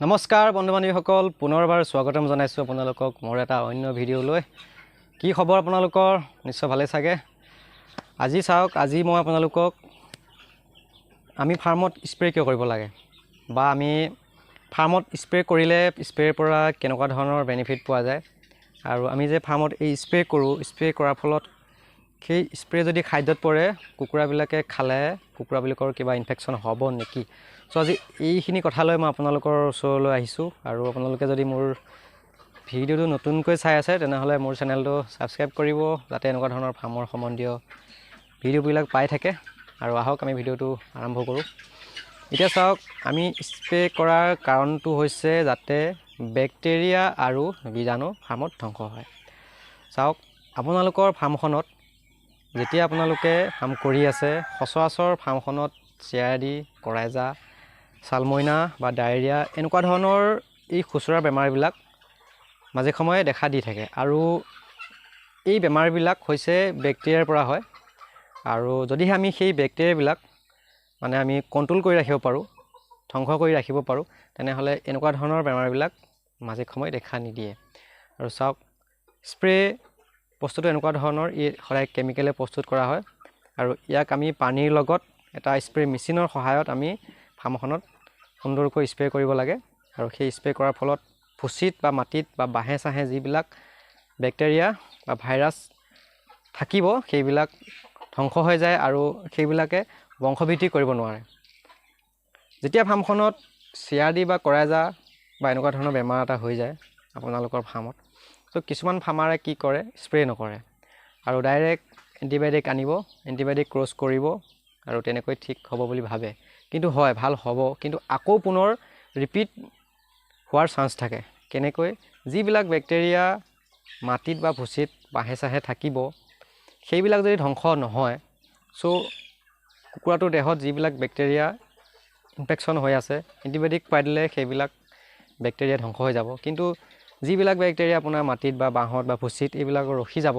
নমস্কাৰ বন্ধু বান্ধৱীসকল পুনৰবাৰ স্বাগতম জনাইছো আপোনালোকক মোৰ এটা অন্য ভিডিঅ'লৈ কি খবৰ আপোনালোকৰ নিশ্চয় ভালে চাগে আজি চাওক আজি মই আপোনালোকক আমি ফাৰ্মত স্প্ৰে কিয় কৰিব লাগে বা আমি ফাৰ্মত স্প্ৰে কৰিলে স্প্ৰেৰ পৰা কেনেকুৱা ধৰণৰ বেনিফিট পোৱা যায় আৰু আমি যে ফাৰ্মত এই স্প্ৰে কৰাৰ ফলত সেই স্প্ৰে যদি খাদ্যত পৰে কুকুৰাবিলাকে খালে কুকুৰাবিলাকৰ কিবা ইনফেকশ্যন হ'ব নেকি সো আজি এইখিনি কথা লৈ মই আপোনালোকৰ ওচৰলৈ আহিছোঁ আৰু আপোনালোকে যদি মোৰ ভিডিঅ'টো নতুনকৈ চাই আছে তেনেহ'লে মোৰ চেনেলটো ছাবস্ক্ৰাইব কৰিব যাতে এনেকুৱা ধৰণৰ ফাৰ্মৰ সম্বন্ধীয় ভিডিঅ'বিলাক পাই থাকে আৰু আহক আমি ভিডিঅ'টো আৰম্ভ কৰোঁ এতিয়া চাওক আমি স্প্ৰে কৰাৰ কাৰণটো হৈছে যাতে বেক্টেৰিয়া আৰু বীজাণু ফাৰ্মত ধ্বংস হয় চাওক আপোনালোকৰ ফাৰ্মখনত যেতিয়া আপোনালোকে ফাৰ্ম কৰি আছে সচৰাচৰ ফাৰ্মখনত SGRB কৰাইজা সালমইনা বা ডায়েৰিয়া এনেকুৱা ধৰণৰ এই খুচুৰা বেমাৰবিলাক মাজে সময়ে দেখা দি থাকে আৰু এই বেমাৰবিলাক হৈছে বেক্টেৰিয়াৰ পৰা হয় আৰু যদিহে আমি সেই বেক্টেৰিয়াবিলাক মানে আমি কন্ট্ৰোল কৰি ৰাখিব পাৰোঁ ধ্বংস কৰি ৰাখিব পাৰোঁ তেনেহ'লে এনেকুৱা ধৰণৰ বেমাৰবিলাক মাজে সময়ে দেখা নিদিয়ে আৰু চাওক স্প্ৰে বস্তুটো এনেকুৱা ধৰণৰ ই সদায় কেমিকেলে প্ৰস্তুত কৰা হয় আৰু ইয়াক আমি পানীৰ লগত এটা স্প্ৰে মেচিনৰ সহায়ত আমি ফাৰ্মখনত সুন্দৰকৈ স্প্ৰে কৰিব লাগে আৰু সেই স্প্ৰে কৰাৰ ফলত ভুচিত বা মাটিত বা বাঁহে চাহে যিবিলাক বেক্টেৰিয়া বা ভাইৰাছ থাকিব সেইবিলাক ধ্বংস হৈ যায় আৰু সেইবিলাকে বংশবৃদ্ধি কৰিব নোৱাৰে যেতিয়া ফাৰ্মখনত SGRB বা কৰাইজা বা এনেকুৱা ধৰণৰ বেমাৰ এটা হৈ যায় আপোনালোকৰ ফাৰ্মত তো কিছুমান ফাৰ্মাৰে কি কৰে স্প্ৰে নকৰে আৰু ডাইৰেক্ট এণ্টিবায়'টিক আনিব এণ্টিবায়'টিক ক্ৰছ কৰিব আৰু তেনেকৈ ঠিক হ'ব বুলি ভাবে কিন্তু হয় ভাল হ'ব কিন্তু আকৌ পুনৰ ৰিপিট হোৱাৰ চান্স থাকে কেনেকৈ যিবিলাক বেক্টেৰিয়া মাটিত বা ভুচিত বাঁহে চাহে থাকিব সেইবিলাক যদি ধ্বংস নহয় সো কুকুৰাটোৰ দেহত যিবিলাক বেক্টেৰিয়া ইনফেকশ্যন হৈ আছে এণ্টিবায়'টিক খুৱাই দিলে সেইবিলাক বেক্টেৰিয়া ধ্বংস হৈ যাব কিন্তু যিবিলাক বেক্টেৰিয়া আপোনাৰ মাটিত বা বাঁহত বা ভুচিত এইবিলাক ৰখি যাব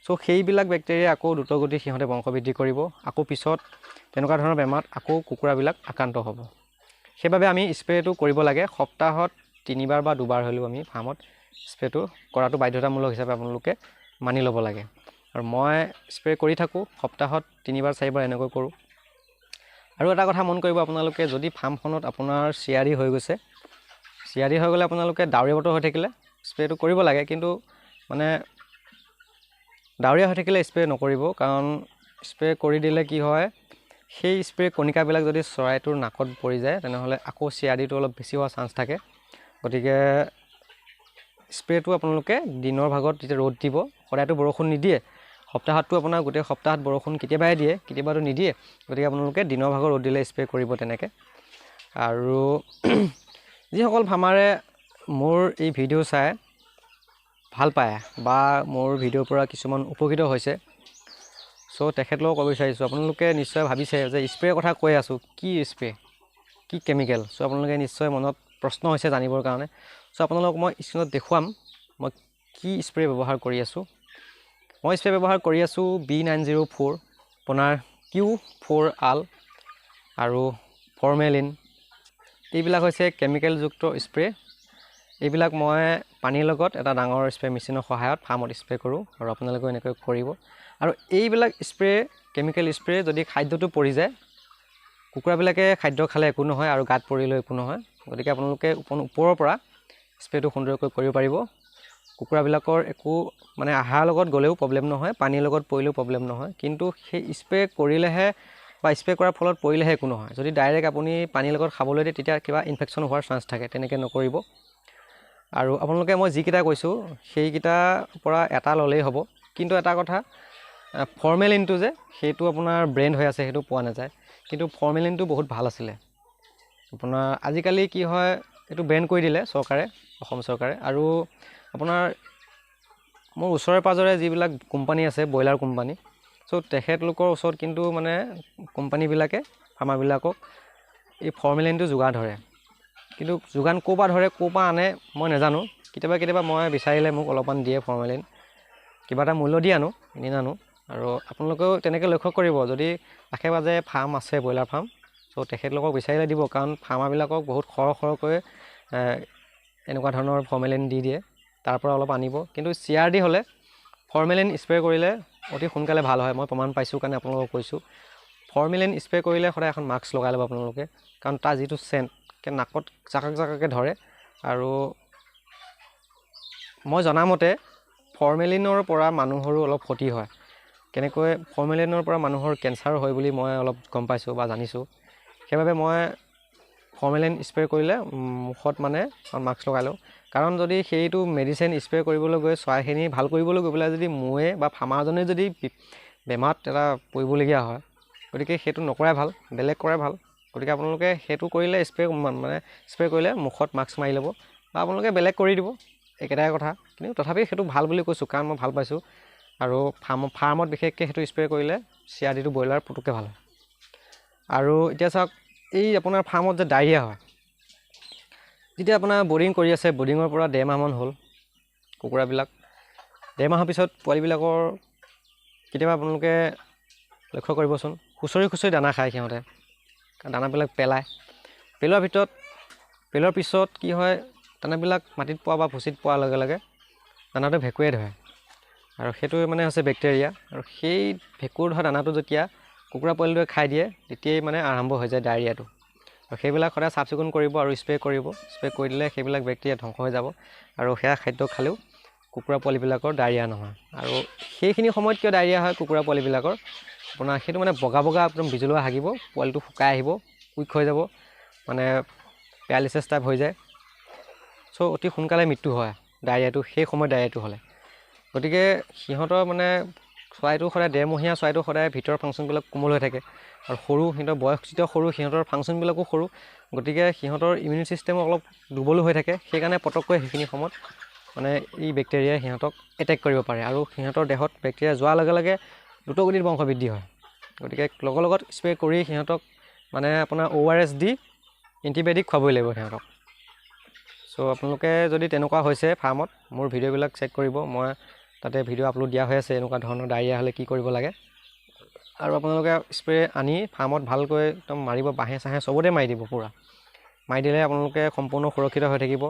সো সেইবিলাক বেক্টেৰিয়া আকৌ দ্ৰুতগতিত সিহঁতে বংশবৃদ্ধি কৰিব আকৌ পিছত তেনেকুৱা ধৰণৰ বেমাৰত আকৌ কুকুৰাবিলাক আক্ৰান্ত হ'ব সেইবাবে আমি স্প্ৰেটো কৰিব লাগে সপ্তাহত 3বাৰ বা 2বাৰ হ'লেও আমি ফাৰ্মত স্প্ৰেটো কৰাটো বাধ্যতামূলক হিচাপে আপোনালোকে মানি ল'ব লাগে আৰু মই স্প্ৰে কৰি থাকোঁ সপ্তাহত 3বাৰ 4বাৰ এনেকৈ কৰোঁ আৰু এটা কথা মন কৰিব আপোনালোকে যদি ফাৰ্মখনত আপোনাৰ SGRB হৈ গৈছে SGRB হৈ গ'লে আপোনালোকে ডাৱৰীয়া বতৰ হৈ থাকিলে স্প্ৰেটো কৰিব লাগে কিন্তু মানে ডাৱৰীয়া হৈ থাকিলে স্প্ৰে নকৰিব কাৰণ স্প্ৰে কৰি দিলে কি হয় সেই স্প্ৰে কণিকাবিলাক যদি চৰাইটোৰ নাকত পৰি যায় তেনেহ'লে আকৌ SGRBটো অলপ বেছি হোৱাৰ চান্স থাকে গতিকে স্প্ৰেটো আপোনালোকে দিনৰ ভাগত যেতিয়া ৰ'দ দিব সদায়তো বৰষুণ নিদিয়ে সপ্তাহতটো আপোনাৰ গোটেই সপ্তাহত বৰষুণ কেতিয়াবাই দিয়ে কেতিয়াবাতো নিদিয়ে গতিকে আপোনালোকে দিনৰ ভাগত ৰ'দ দিলে স্প্ৰে কৰিব তেনেকৈ আৰু যিসকল ফাৰ্মাৰে মোৰ এই ভিডিঅ' চাই ভাল পায় বা মোৰ ভিডিঅ'ৰ পৰা কিছুমান উপকৃত হৈছে সো তেখেতলোকক ক'ব বিচাৰিছোঁ আপোনালোকে নিশ্চয় ভাবিছে যে স্প্ৰেৰ কথা কৈ আছোঁ কি স্প্ৰে কি কেমিকেল সো আপোনালোকে নিশ্চয় মনত প্ৰশ্ন হৈছে জানিবৰ কাৰণে সো আপোনালোকক মই স্ক্ৰীনত দেখুৱাম মই কি স্প্ৰে ব্যৱহাৰ কৰি আছোঁ মই স্প্ৰে ব্যৱহাৰ কৰি আছোঁ B904 আপোনাৰ Q4 আল আৰু ফৰ্মেলিন এইবিলাক হৈছে কেমিকেলযুক্ত স্প্ৰে এইবিলাক মই পানীৰ লগত এটা ডাঙৰ স্প্ৰে মেচিনৰ সহায়ত ফাৰ্মত স্প্ৰে কৰোঁ আৰু আপোনালোকেও এনেকৈ কৰিব আৰু এইবিলাক স্প্ৰে কেমিকেল স্প্ৰে যদি খাদ্যটো পৰি যায় কুকুৰাবিলাকে খাদ্য খালে একো নহয় আৰু গাত পৰিলেও একো নহয় গতিকে আপোনালোকে ওপৰৰ পৰা স্প্ৰেটো সুন্দৰকৈ কৰিব পাৰিব কুকুৰাবিলাকৰ একো মানে আহাৰৰ লগত গ'লেও প্ৰব্লেম নহয় পানীৰ লগত পৰিলেও প্ৰব্লেম নহয় কিন্তু সেই স্প্ৰে কৰিলেহে বা স্প্ৰে কৰাৰ ফলত পৰিলেহে একো নহয় যদি ডাইৰেক্ট আপুনি পানীৰ লগত খাবলৈ দিয়ে তেতিয়া কিবা ইনফেকশ্যন হোৱাৰ চান্স থাকে তেনেকৈ নকৰিব আৰু আপোনালোকে মই যিকেইটা কৈছোঁ সেইকেইটাৰ পৰা এটা ল'লেই হ'ব কিন্তু এটা কথা ফৰ্মেলিনটো যে সেইটো আপোনাৰ ব্ৰেণ্ড হৈ আছে সেইটো পোৱা নাযায় কিন্তু ফৰ্মেলিনটো বহুত ভাল আছিলে আপোনাৰ আজিকালি কি হয় এইটো বেন কৰি দিলে চৰকাৰে অসম চৰকাৰে আৰু আপোনাৰ মোৰ ওচৰে পাজৰে যিবিলাক কোম্পানী আছে ব্ৰইলাৰ কোম্পানী সো তেখেতলোকৰ ওচৰত কিন্তু মানে কোম্পানীবিলাকে ফাৰ্মাৰবিলাকক এই ফৰ্মেলিনটো যোগান ধৰে কিন্তু যোগান ক'ৰ পৰা ধৰে ক'ৰ পৰা আনে মই নাজানো কেতিয়াবা মই বিচাৰিলে মোক অলপমান দিয়ে ফৰ্মেলিন কিবা এটা মূল্য দি আনো এনে নানো আৰু আপোনালোকেও তেনেকৈ লক্ষ্য কৰিব যদি আশে পাশে ফাৰ্ম আছে ব্ৰইলাৰ ফাৰ্ম সো তেখেতলোকক বিচাৰিলে দিব কাৰণ ফাৰ্মাৰবিলাকক বহুত সৰহকৈ এনেকুৱা ধৰণৰ ফৰ্মেলিন দি দিয়ে, তাৰ পৰা অলপ আনিব। কিন্তু CRD হ'লে ফৰ্মেলিন স্প্ৰে কৰিলে অতি সোনকালে ভাল হয়। মই প্ৰমাণ পাইছোঁ কাৰণে আপোনালোকক কৈছোঁ। ফৰ্মেলিন স্প্ৰে কৰিলে সদায় এখন মাস্ক লগাই ল'ব আপোনালোকে, কাৰণ তাৰ যিটো চেণ্ট নাকত জাকাকৈ ধৰে। আৰু মই জনামতে ফৰ্মেলিনৰ পৰা মানুহৰো অলপ ক্ষতি হয়। কেনেকৈ ফৰ্মেলিনৰ পৰা মানুহৰ কেঞ্চাৰো হয় বুলি মই অলপ গম পাইছোঁ বা জানিছোঁ। সেইবাবে মই ফৰ্মেলিন স্প্ৰে কৰিলে মুখত মানে মাস্ক লগাই লওঁ। কাৰণ যদি সেইটো মেডিচিন স্প্ৰে কৰিবলৈ গৈ চৰাইখিনি ভাল কৰিবলৈ গৈ পেলাই যদি ময়ে বা ফাৰ্মাৰজনে যদি বেমাৰত এটা পৰিবলগীয়া হয়, গতিকে সেইটো নকৰাই ভাল, বেলেগ কৰাই ভাল। গতিকে আপোনালোকে সেইটো কৰিলে স্প্ৰে কৰিলে মুখত মাস্ক মাৰি ল'ব বা আপোনালোকে বেলেগ কৰি দিব, একেটাই কথা। কিন্তু তথাপি সেইটো ভাল বুলি কৈছোঁ, কাৰণ মই ভাল পাইছোঁ। আৰু ফাৰ্মত বিশেষকৈ সেইটো স্প্ৰে কৰিলে CRDটো ব্ৰইলাৰ পুতুককৈ ভাল হয়। আৰু এতিয়া চাওক, এই আপোনাৰ ফাৰ্মত যে ডায়েৰিয়া হয়, যেতিয়া আপোনাৰ বৰ্ডিং কৰি আছে, বৰ্ডিঙৰ পৰা 1.5 মাহমান হ'ল কুকুৰাবিলাক, 1.5 মাহৰ পিছত পোৱালিবিলাকৰ কেতিয়াবা আপোনালোকে লক্ষ্য কৰিবচোন, খুচৰি দানা খায় সিহঁতে। দানাবিলাক পেলোৱাৰ পিছত কি হয়, দানাবিলাক মাটিত পোৱা বা ভুচিত পোৱাৰ লগে লগে দানাটো ভেঁকুৱে ধৰে। আৰু সেইটো মানে হৈছে বেক্টেৰিয়া। আৰু সেই ভেঁকুৰ ধৰা দানাটো যেতিয়া কুকুৰা পোৱালিটোৱে খাই দিয়ে, তেতিয়াই মানে আৰম্ভ হৈ যায় ডায়েৰিয়াটো। আৰু সেইবিলাক সদায় চাফ চিকুণ কৰিব আৰু স্প্ৰে কৰিব। স্প্ৰে কৰি দিলে সেইবিলাক বেক্টেৰিয়া ধ্বংস হৈ যাব। আৰু সেয়া খাদ্য খালেও কুকুৰা পোৱালিবিলাকৰ ডায়েৰিয়া নহয়। আৰু সেইখিনি সময়ত কিয় ডায়েৰিয়া হয় কুকুৰা পোৱালিবিলাকৰ, আপোনাৰ সেইটো মানে বগা একদম বিজলুৱা হাগিব, পোৱালিটো শুকাই আহিব, উইক হৈ যাব, মানে পেৰালিচিছ টাইপ হৈ যায়। চ' অতি সোনকালে মৃত্যু হয় ডায়েৰিয়াটো, সেই সময়ত ডায়েৰিয়াটো হ'লে। গতিকে সিহঁতৰ মানে চৰাইটো সদায় 1.5 মহীয়া চৰাইটো সদায় ভিতৰৰ ফাংচনবিলাক কোমল হৈ থাকে। আৰু সিহঁতৰ বয়স যেতিয়া সৰু, সিহঁতৰ ফাংচনবিলাকো সৰু। গতিকে সিহঁতৰ ইমিউন ছিষ্টেমো অলপ দুৰ্বলো হৈ থাকে। সেইকাৰণে পটককৈ সেইখিনি সময়ত মানে এই বেক্টেৰিয়াই সিহঁতক এটেক কৰিব পাৰে। আৰু সিহঁতৰ দেহত বেক্টেৰিয়া যোৱাৰ লগে লগে দ্ৰুতগতিত বংশ বৃদ্ধি হয়। গতিকে লগত স্প্ৰে কৰি সিহঁতক মানে আপোনাৰ ORS দি এণ্টিবায়'টিক খুৱাবই লাগিব সিহঁতক। চ' আপোনালোকে যদি তেনেকুৱা হৈছে ফাৰ্মত, মোৰ ভিডিঅ'বিলাক চেক কৰিব, মই তাতে ভিডিঅ' আপলোড দিয়া হৈ আছে এনেকুৱা ধৰণৰ ডায়েৰিয়া হ'লে কি কৰিব লাগে। আৰু আপোনালোকে স্প্ৰে আনি ফাৰ্মত ভালকৈ একদম মাৰিব, বাঁহে চাহে চবতে মাৰি দিব পূৰা। মাৰি দিলে আপোনালোকে সম্পূৰ্ণ সুৰক্ষিত হৈ থাকিব।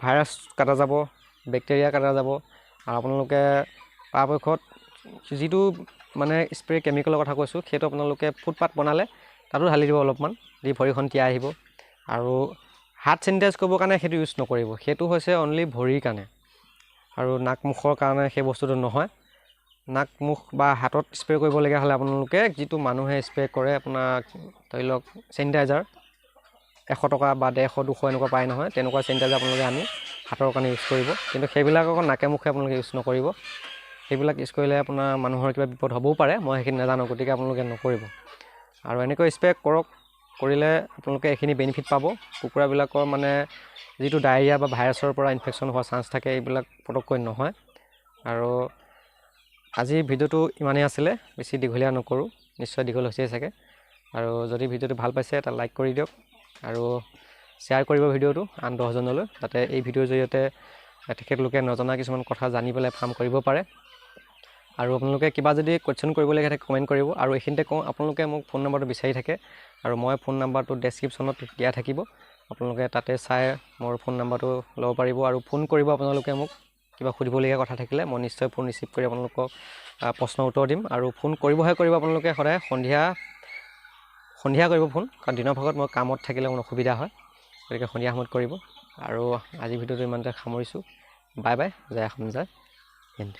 ভাইৰাছ কাটা যাব, বেক্টেৰিয়া কাটা যাব। আৰু আপোনালোকে পৰাপক্ষত যিটো মানে স্প্ৰে কেমিকেলৰ কথা কৈছোঁ, সেইটো আপোনালোকে ফুটপাথ বনালে তাতো ঢালি দিব অলপমান, দি ভৰিখন তিয়াই আহিব। আৰু হাত চেনিটাইজ কৰিবৰ কাৰণে সেইটো ইউজ নকৰিব, সেইটো হৈছে অনলি ভৰিৰ কাৰণে। আৰু নাক মুখৰ কাৰণে সেই বস্তুটো নহয়। নাক মুখ বা হাতত স্প্ৰে কৰিবলগীয়া হ'লে আপোনালোকে যিটো মানুহে স্প্ৰে কৰে, আপোনাৰ ধৰি লওক চেনিটাইজাৰ 100 টকা বা 150, 200 এনেকুৱা পায় নহয়, তেনেকুৱা চেনিটাইজাৰ আপোনালোকে আনি হাতৰ কাৰণে ইউজ কৰিব। কিন্তু সেইবিলাক আকৌ নাকে মুখে আপোনালোকে ইউজ নকৰিব। সেইবিলাক ইউজ কৰিলে আপোনাৰ মানুহৰ কিবা বিপদ হ'বও পাৰে, মই সেইখিনি নাজানো, গতিকে আপোনালোকে নকৰিব। আৰু এনেকৈ স্প্ৰে কৰিলে আপোনালোকে এইখিনি বেনিফিট পাব। কুকুৰাবিলাকৰ মানে যিটো ডায়েৰিয়া বা ভাইৰাছৰ পৰা ইনফেকশ্যন হোৱাৰ চান্স থাকে, এইবিলাক পটককৈ নহয়। আৰু আজিৰ ভিডিঅ'টো ইমানেই আছিলে, বেছি দীঘলীয়া নকৰোঁ, নিশ্চয় দীঘল হৈছেই চাগে। আৰু যদি ভিডিঅ'টো ভাল পাইছে এটা লাইক কৰি দিয়ক আৰু শ্বেয়াৰ কৰিব ভিডিঅ'টো আন 10জনলৈ, যাতে এই ভিডিঅ'ৰ জৰিয়তে তেখেতলোকে নজনা কিছুমান কথা জানি পেলাই ফাৰ্ম কৰিব পাৰে। আৰু আপোনালোকে কিবা যদি কুৱেশ্যন কৰিবলগীয়া থাকে কমেণ্ট কৰিব। আৰু এইখিনিতে কওঁ, আপোনালোকে মোক ফোন নম্বৰটো বিচাৰি থাকে, আৰু মই ফোন নম্বৰটো ডেছক্ৰিপশ্যনত দিয়া থাকিব, আপোনালোকে তাতে চাই মোৰ ফোন নম্বৰটো ল'ব পাৰিব আৰু ফোন কৰিব। আপোনালোকে মোক কিবা সুধিবলগীয়া কথা থাকিলে মই নিশ্চয় ফোন ৰিচিভ কৰি আপোনালোকক প্ৰশ্ন উত্তৰ দিম। আৰু ফোন কৰিব আপোনালোকে সদায় সন্ধিয়া কৰিব ফোন, কাৰণ দিনৰ ভাগত মই কামত থাকিলে মোৰ অসুবিধা হয়। গতিকে সন্ধিয়া সময়ত কৰিব। আৰু আজিৰ ভিডিঅ'টো ইমানতে সামৰিছোঁ। বাই বাই, জয় অসম, জয় হিন্দ।